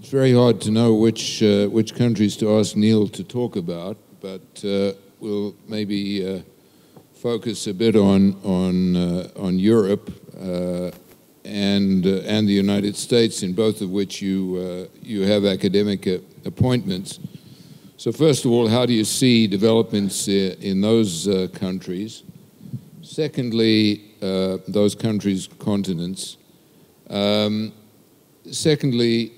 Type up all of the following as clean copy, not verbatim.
It's very hard to know which countries to ask Neil to talk about, but we'll maybe focus a bit on Europe and the United States, in both of which you have academic appointments. So first of all, how do you see developments in those countries? Secondly, those countries, continents. Secondly,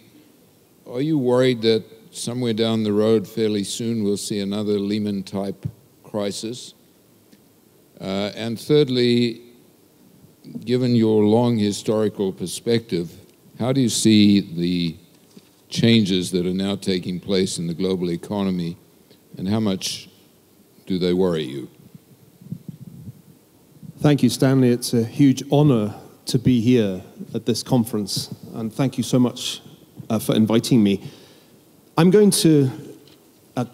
are you worried that somewhere down the road, fairly soon, we'll see another Lehman-type crisis? And thirdly, given your long historical perspective, how do you see the changes that are now taking place in the global economy, and how much do they worry you? Thank you, Stanley. It's a huge honor to be here at this conference, and thank you so much for inviting me. I'm going to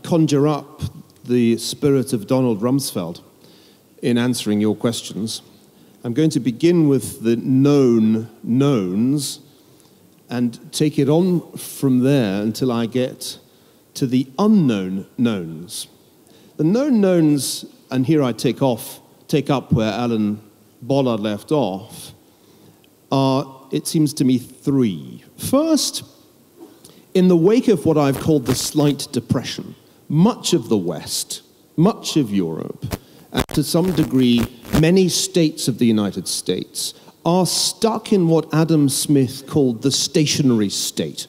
conjure up the spirit of Donald Rumsfeld in answering your questions. I'm going to begin with the known knowns and take it on from there until I get to the unknown knowns. The known knowns, and here I take up where Alan Bollard left off, are, it seems to me, three. First, in the wake of what I've called the slight depression, much of the West, much of Europe, and to some degree, many states of the United States are stuck in what Adam Smith called the stationary state,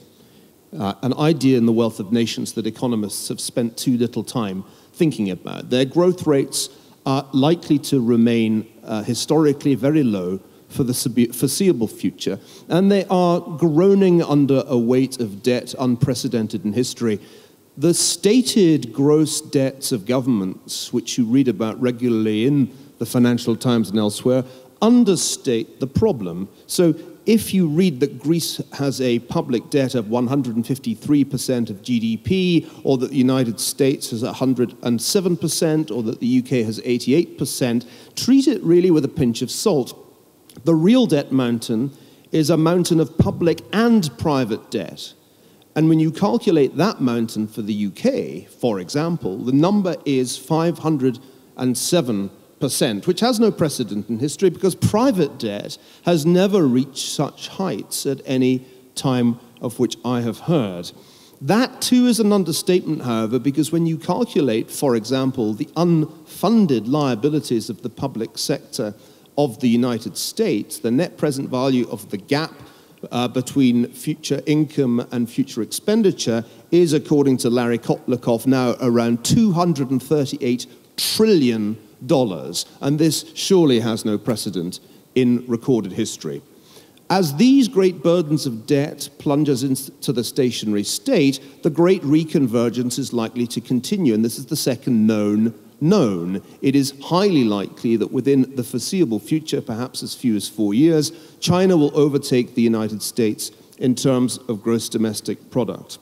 an idea in The Wealth of Nations that economists have spent too little time thinking about. Their growth rates are likely to remain historically very low for the foreseeable future, and they are groaning under a weight of debt unprecedented in history. The stated gross debts of governments, which you read about regularly in the Financial Times and elsewhere, understate the problem. So if you read that Greece has a public debt of 153% of GDP, or that the United States has 107%, or that the UK has 88%, treat it really with a pinch of salt. The real debt mountain is a mountain of public and private debt. And when you calculate that mountain for the UK, for example, the number is 507%, which has no precedent in history because private debt has never reached such heights at any time of which I have heard. That too is an understatement, however, because when you calculate, for example, the unfunded liabilities of the public sector of the United States, the net present value of the gap between future income and future expenditure is, according to Larry Kotlikoff, now around $238 trillion. And this surely has no precedent in recorded history. As these great burdens of debt plunges into the stationary state, the great reconvergence is likely to continue, and this is the second known. It is highly likely that within the foreseeable future, perhaps as few as 4 years, China will overtake the United States in terms of gross domestic product.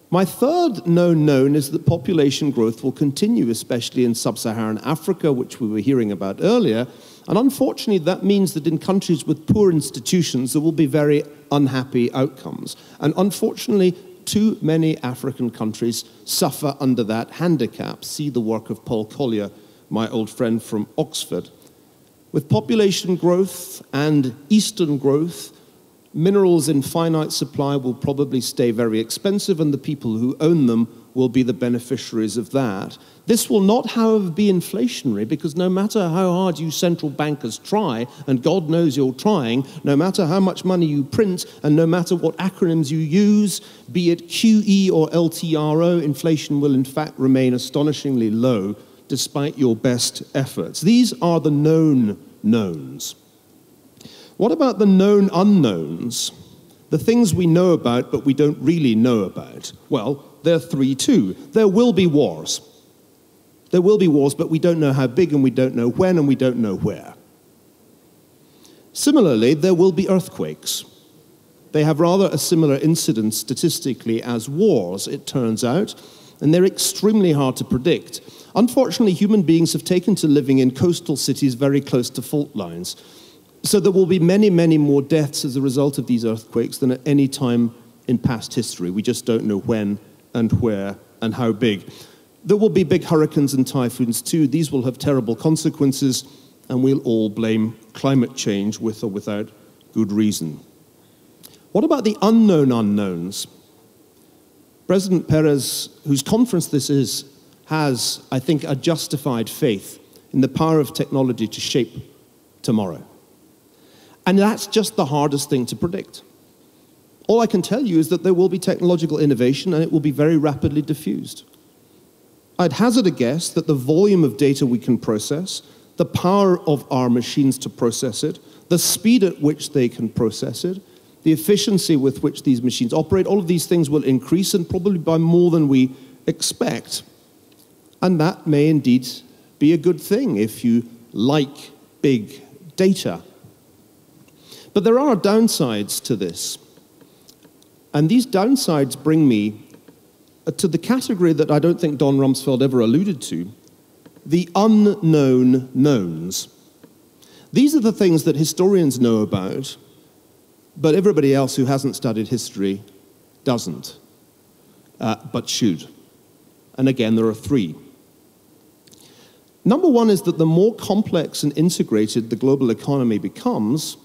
My third known is that population growth will continue, especially in sub-Saharan Africa, which we were hearing about earlier. And unfortunately, that means that in countries with poor institutions, there will be very unhappy outcomes. And unfortunately, too many African countries suffer under that handicap. See the work of Paul Collier, my old friend from Oxford. With population growth and Eastern growth, minerals in finite supply will probably stay very expensive, and the people who own them will be the beneficiaries of that. This will not, however, be inflationary, because no matter how hard you central bankers try, and God knows you're trying, no matter how much money you print, and no matter what acronyms you use, be it QE or LTRO, inflation will in fact remain astonishingly low despite your best efforts. These are the known knowns. What about the known unknowns? The things we know about but we don't really know about? Well, there are three too. There will be wars. There will be wars, but we don't know how big, and we don't know when, and we don't know where. Similarly, there will be earthquakes. They have rather a similar incidence statistically as wars, it turns out, and they're extremely hard to predict. Unfortunately, human beings have taken to living in coastal cities very close to fault lines. So there will be many, many more deaths as a result of these earthquakes than at any time in past history. We just don't know when and where and how big. There will be big hurricanes and typhoons too. These will have terrible consequences, and we'll all blame climate change with or without good reason. What about the unknown unknowns? President Perez, whose conference this is, has, I think, a justified faith in the power of technology to shape tomorrow. And that's just the hardest thing to predict. All I can tell you is that there will be technological innovation and it will be very rapidly diffused. I'd hazard a guess that the volume of data we can process, the power of our machines to process it, the speed at which they can process it, the efficiency with which these machines operate, all of these things will increase, and probably by more than we expect. And that may indeed be a good thing if you like big data. But there are downsides to this. And these downsides bring me to the category that I don't think Don Rumsfeld ever alluded to, the unknown knowns. These are the things that historians know about, but everybody else who hasn't studied history doesn't, but should. And again, there are three. Number one is that the more complex and integrated the global economy becomes,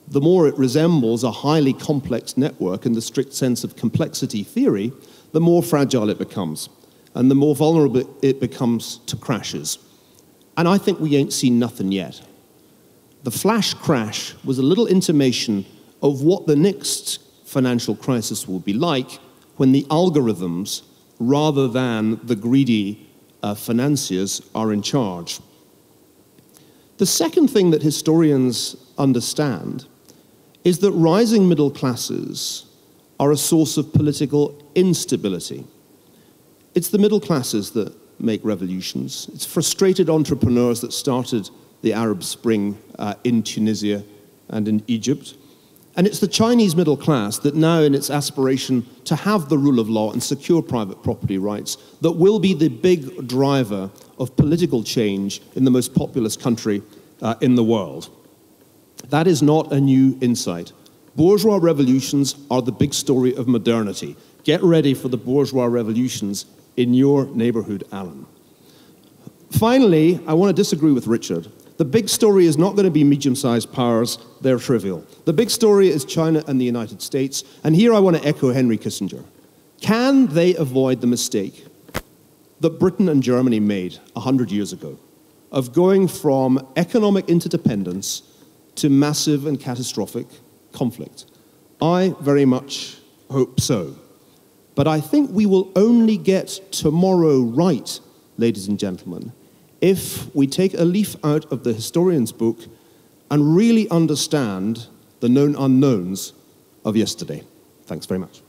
the more it resembles a highly complex network in the strict sense of complexity theory, the more fragile it becomes, and the more vulnerable it becomes to crashes. And I think we ain't seen nothing yet. The flash crash was a little intimation of what the next financial crisis will be like when the algorithms, rather than the greedy financiers, are in charge. The second thing that historians understand is that rising middle classes are a source of political instability. It's the middle classes that make revolutions. It's frustrated entrepreneurs that started the Arab Spring in Tunisia and in Egypt. And it's the Chinese middle class that now, in its aspiration to have the rule of law and secure private property rights, that will be the big driver of political change in the most populous country in the world. That is not a new insight. Bourgeois revolutions are the big story of modernity. Get ready for the bourgeois revolutions in your neighborhood, Alan. Finally, I want to disagree with Richard. The big story is not going to be medium-sized powers. They're trivial. The big story is China and the United States. And here I want to echo Henry Kissinger. Can they avoid the mistake that Britain and Germany made 100 years ago of going from economic interdependence to massive and catastrophic conflict? I very much hope so. But I think we will only get tomorrow right, ladies and gentlemen, if we take a leaf out of the historian's book and really understand the known unknowns of yesterday. Thanks very much.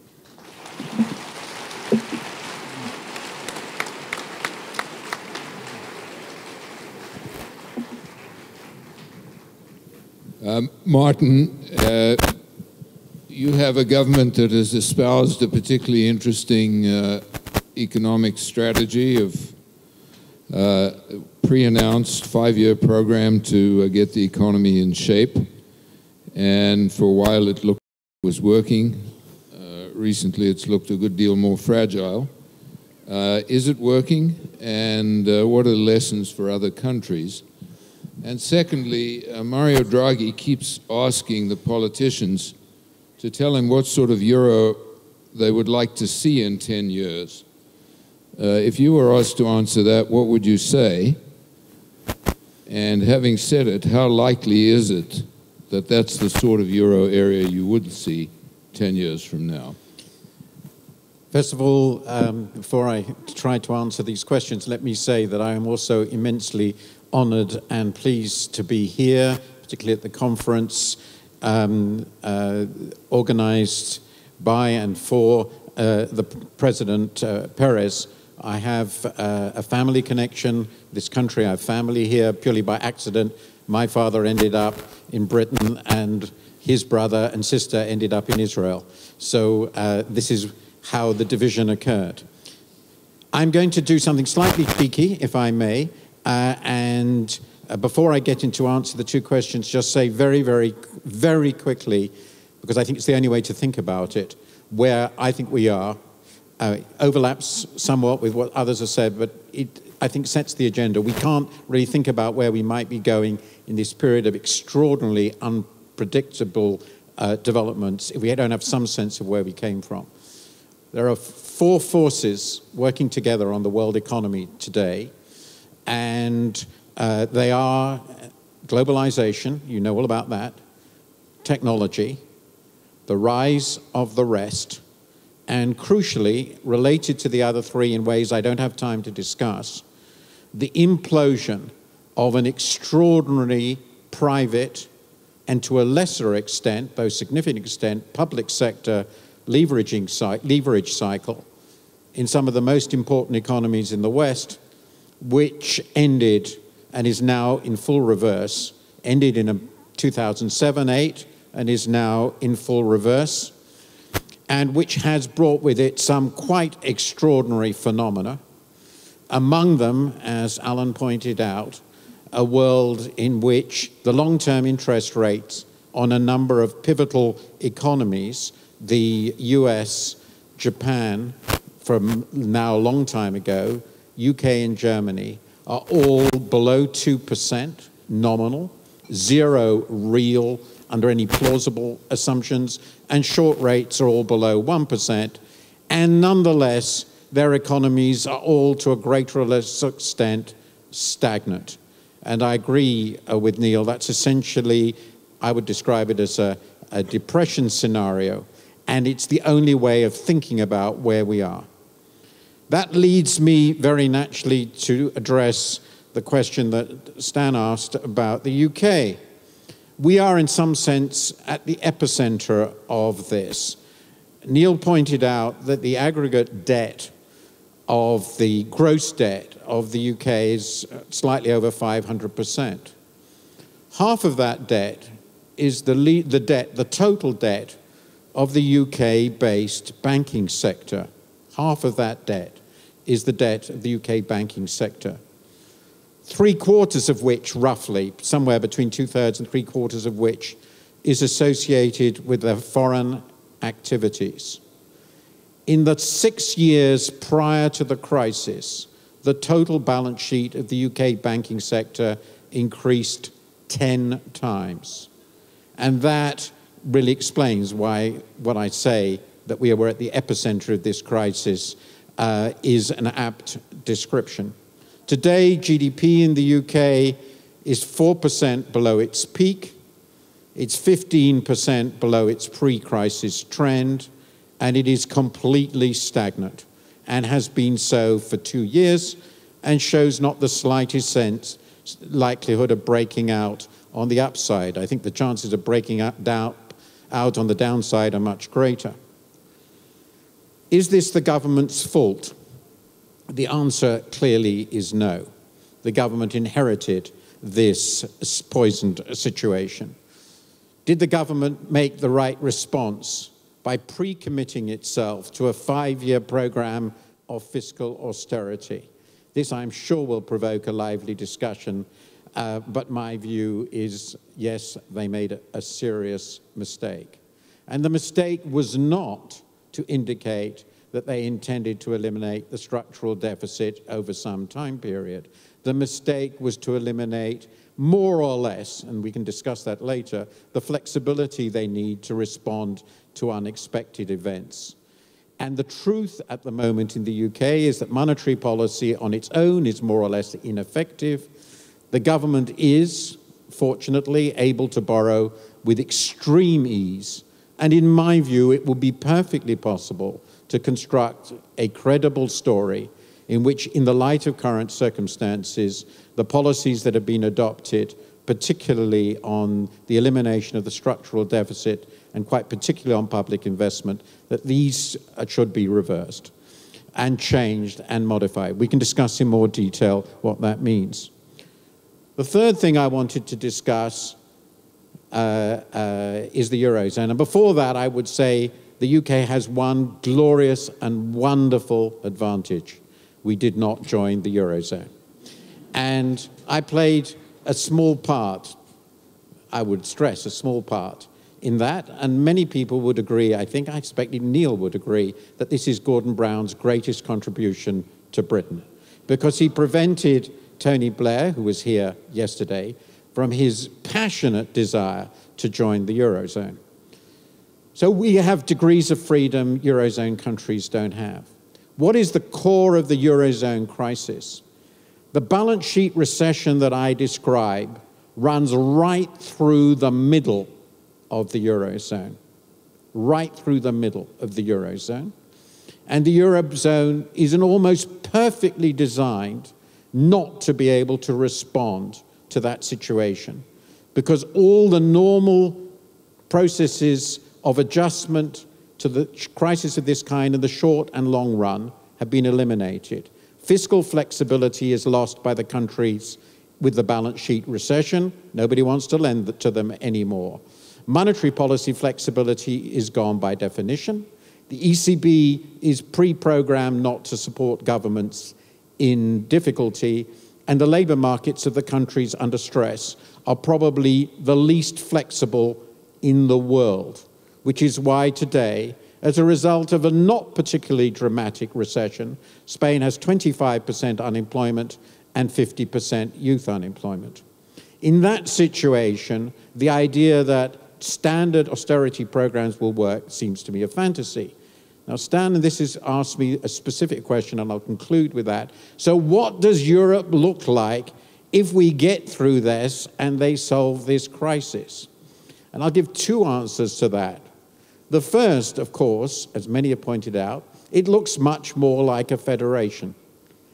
Martin, you have a government that has espoused a particularly interesting economic strategy of pre-announced 5-year program to get the economy in shape. And for a while it looked like it was working. Recently it's looked a good deal more fragile. Is it working? And what are the lessons for other countries? And secondly, Mario Draghi keeps asking the politicians to tell him what sort of euro they would like to see in 10 years. If you were asked to answer that, what would you say? And having said it, how likely is it that that's the sort of euro area you would see 10 years from now? First of all, before I try to answer these questions, let me say that I am also immensely honored and pleased to be here, particularly at the conference organized by and for the President Perez. I have a family connection. This country, I have family here purely by accident. My father ended up in Britain and his brother and sister ended up in Israel. So this is how the division occurred. I'm going to do something slightly cheeky, if I may, and before I get into answer the two questions, just say very, very, very quickly, because I think it's the only way to think about it, where I think we are, overlaps somewhat with what others have said, but it, I think, sets the agenda. We can't really think about where we might be going in this period of extraordinarily unpredictable developments if we don't have some sense of where we came from. There are four forces working together on the world economy today, and they are globalization, you know all about that, technology, the rise of the rest, and crucially, related to the other three in ways I don't have time to discuss, the implosion of an extraordinary private and to a lesser extent, though significant extent, public sector leverage cycle in some of the most important economies in the West, which ended and is now in full reverse, ended in 2007-8 and is now in full reverse, and which has brought with it some quite extraordinary phenomena. Among them, as Alan pointed out, a world in which the long-term interest rates on a number of pivotal economies, the US, Japan, from now a long time ago, UK and Germany, are all below 2% nominal, zero real under any plausible assumptions, and short rates are all below 1%, and nonetheless, their economies are all, to a greater or lesser extent, stagnant. And I agree with Neil, that's essentially, I would describe it as a depression scenario, and it's the only way of thinking about where we are. That leads me very naturally to address the question that Stan asked about the UK. We are, in some sense, at the epicenter of this. Neil pointed out that the aggregate debt of the gross debt of the UK is slightly over 500%. Half of that debt is the total debt of the UK-based banking sector. Half of that debt is the debt of the UK banking sector. 3/4 of which, roughly, somewhere between 2/3 and 3/4 of which, is associated with their foreign activities. In the 6 years prior to the crisis, the total balance sheet of the UK banking sector increased 10 times. And that really explains why what I say that we were at the epicenter of this crisis is an apt description. Today, GDP in the UK is 4% below its peak. It's 15% below its pre-crisis trend, and it is completely stagnant and has been so for 2 years and shows not the slightest likelihood of breaking out on the upside. I think the chances of breaking out on the downside are much greater. Is this the government's fault? The answer clearly is no. The government inherited this poisoned situation. Did the government make the right response by pre-committing itself to a 5-year program of fiscal austerity? This, I'm sure, will provoke a lively discussion, but my view is, yes, they made a serious mistake. And the mistake was not to indicate that they intended to eliminate the structural deficit over some time period. The mistake was to eliminate more or less, and we can discuss that later, the flexibility they need to respond to unexpected events. And the truth at the moment in the UK is that monetary policy on its own is more or less ineffective. The government is, fortunately, able to borrow with extreme ease. And in my view, it will be perfectly possible to construct a credible story in which, in the light of current circumstances, the policies that have been adopted, particularly on the elimination of the structural deficit and quite particularly on public investment, that these should be reversed and changed and modified. We can discuss in more detail what that means. The third thing I wanted to discuss is the Eurozone. And before that, I would say the UK has one glorious and wonderful advantage. We did not join the Eurozone. And I played a small part, I would stress a small part, in that, and many people would agree, I expect even Neil would agree, that this is Gordon Brown's greatest contribution to Britain, because he prevented Tony Blair, who was here yesterday, from his passionate desire to join the Eurozone. So we have degrees of freedom Eurozone countries don't have. What is the core of the Eurozone crisis? The balance sheet recession that I describe runs right through the middle of the Eurozone, right through the middle of the Eurozone. And the Eurozone is an almost perfectly designed not to be able to respond to that situation, because all the normal processes of adjustment to the crisis of this kind in the short and long run have been eliminated. Fiscal flexibility is lost by the countries with the balance sheet recession. Nobody wants to lend to them anymore. Monetary policy flexibility is gone by definition. The ECB is pre-programmed not to support governments in difficulty, and the labour markets of the countries under stress are probably the least flexible in the world, which is why today, as a result of a not particularly dramatic recession, Spain has 25% unemployment and 50% youth unemployment. In that situation, the idea that standard austerity programs will work seems to me a fantasy. Now, Stan, this has asked me a specific question, and I'll conclude with that. So what does Europe look like if we get through this and they solve this crisis? And I'll give two answers to that. The first, of course, as many have pointed out, it looks much more like a federation.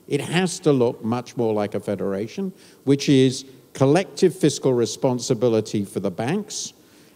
It has to look much more like a federation, which is collective fiscal responsibility for the banks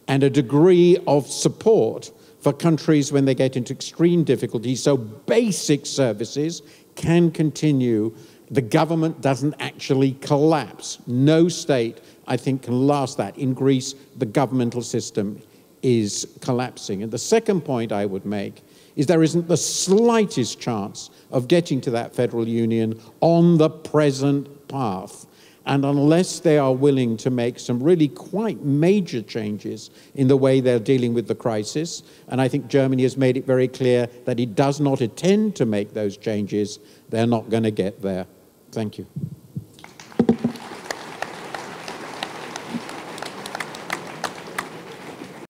and a degree of support for countries when they get into extreme difficulty, so basic services can continue. The government doesn't actually collapse. No state, I think, can last that. In Greece, the governmental system is collapsing. And the second point I would make is there isn't the slightest chance of getting to that federal union on the present path. And unless they are willing to make some really quite major changes in the way they're dealing with the crisis, and I think Germany has made it very clear that it does not intend to make those changes, they're not going to get there. Thank you.